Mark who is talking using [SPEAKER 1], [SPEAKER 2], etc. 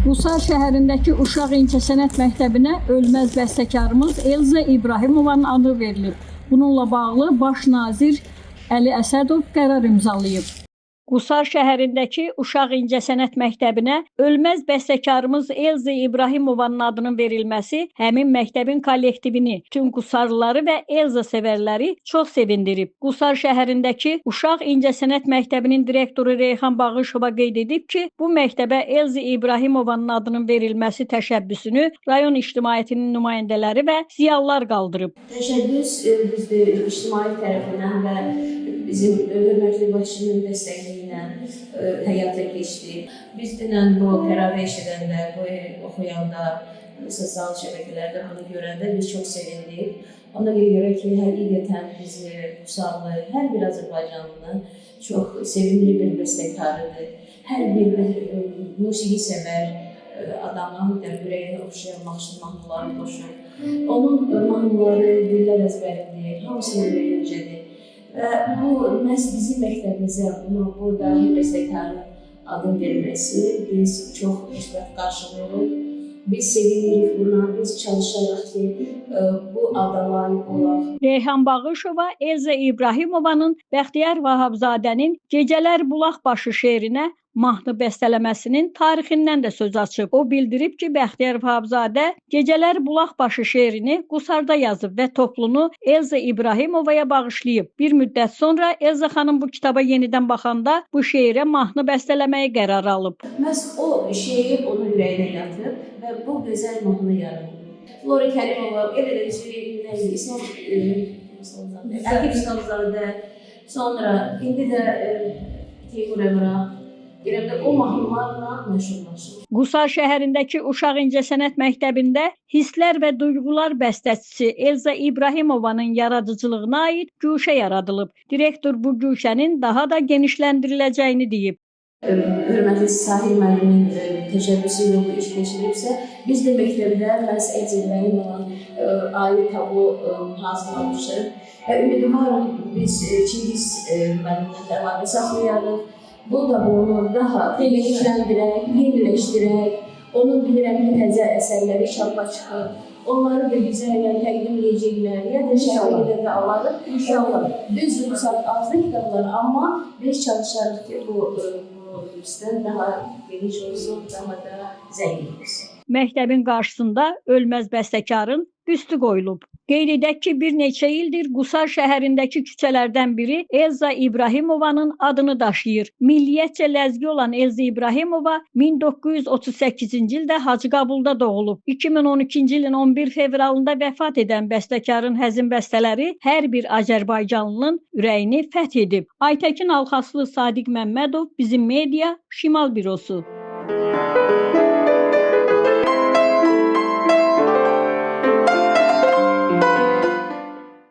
[SPEAKER 1] Qusar şəhərindəki Uşaq İncəsənət Məktəbinə ölməz bəstəkarımız Elza İbrahimovanın adı verilib. Bununla bağlı Baş nazir Əli Əsədov qərar imzalayıb. Qusar şəhərindəki Uşaq İncəsənət Məktəbinə ölməz bəstəkarımız Elza İbrahimovanın adının verilməsi həmin məktəbin kollektivini, bütün Qusarlıları və Elza sevərləri çox sevindirib. Qusar şəhərindəki Uşaq İncəsənət Məktəbinin direktoru Reyhan Bağışova qeyd edib ki, bu məktəbə Elza İbrahimovanın adının verilməsi təşəbbüsünü rayon ictimaiyyətinin nümayəndələri və ziyalılar qaldırıb.
[SPEAKER 2] Təşəbbüs bizdə ictimai tərəfindən və bizim hörmətli başçının dəstəyi ilə həyata keçdi. Biz dünən bu qərarı eşidəndə, bu oxuyanda, sosial şəbəkələrdə bunu görəndə biz çox sevindik. Ona görə ki, həqiqətən bizi Qusarlı, hər bir Azərbaycanlı çox sevimli bir bəstəkarıdır. Hər bir musiqi sevər adamın ürəyini oxşayan mahnıları qoşur. Onun mahnıları dillər əzbəridir, hamısının ürəyincədir. Bu, məhz bizim məktəbimizə bu dahi bəstəkarın adını verməsi biz çox müsbət qarşılıyıq. Biz sevinirik buna, biz çalışırıq ki, bu ada layiq olaq.
[SPEAKER 1] Reyhan Bağışova Elza İbrahimovanın Bəxtiyar Vahabzadənin Gecələr Bulaq Başı şeirinə mahnı bəstələməsinin tarixindən də söz açıb. O bildirib ki, Bəxtiyar Vahabzadə Gecələr Bulaq Başı şeirini Qusarda yazıb və toplunu Elza İbrahimovaya bağışlayıb. Bir müddət sonra Elza xanım bu kitaba yenidən baxanda bu şeirə mahnı bəstələməyə qərar alıb.
[SPEAKER 2] Məhz o şeir onun ürəyinə yatıb və bu gözəl mahnı yaradıb. Flora Kərimova, Əlif Savzadə, sonra indi də Teymur Əmrah, o mahnılarla məşhurlaşır.
[SPEAKER 1] Qusar şəhərindəki Uşaq İncəsənət Məktəbində hisslər və duyğular bəstəçisi Elza İbrahimovanın yaradıcılığına aid güşə yaradılıb. Direktor bu güşənin daha da genişləndiriləcəyini deyib.
[SPEAKER 2] Hörmətli Sahil müəllimin təşəbbüsü ilə bu iş keçirilibsə, biz də məktəbdə məhz Elza İbrahimova'nın aid tablo hazırlamışıq. Və ümidvaram biz Çingiz müəllimlə də əlaqə saxlayarıq. Bu da onu daha genişləndirək, yeniləşdirək, onun bilirəm ki, təzə əsərləri çapa çıxır. Onları da bizə təqdim edəcəklər, ya da şəhərdə də alarıq. İnşallah. Düzdür, bu saat azda kitablar, amma biz çalışarıq ki, bu bizdən daha geniş olsun, daha da zəngin olsun.
[SPEAKER 1] Məktəbin qarşısında ölməz bəstəkarın büstü qoyulub. Qeyd edək ki, bir neçə ildir Qusar şəhərindəki küçələrdən biri Elza İbrahimovanın adını daşıyır. Milliyyətcə ləzgi olan Elza İbrahimova 1938-ci ildə Hacıqabulda doğulub. 2012-ci ilin 11 fevralında vəfat edən bəstəkarın həzin bəstələri hər bir Azərbaycanlının ürəyini fəth edib. Aytəkin Alxaslı, Sadiq Məmmədov, Bizim Media, Şimal Bürosu.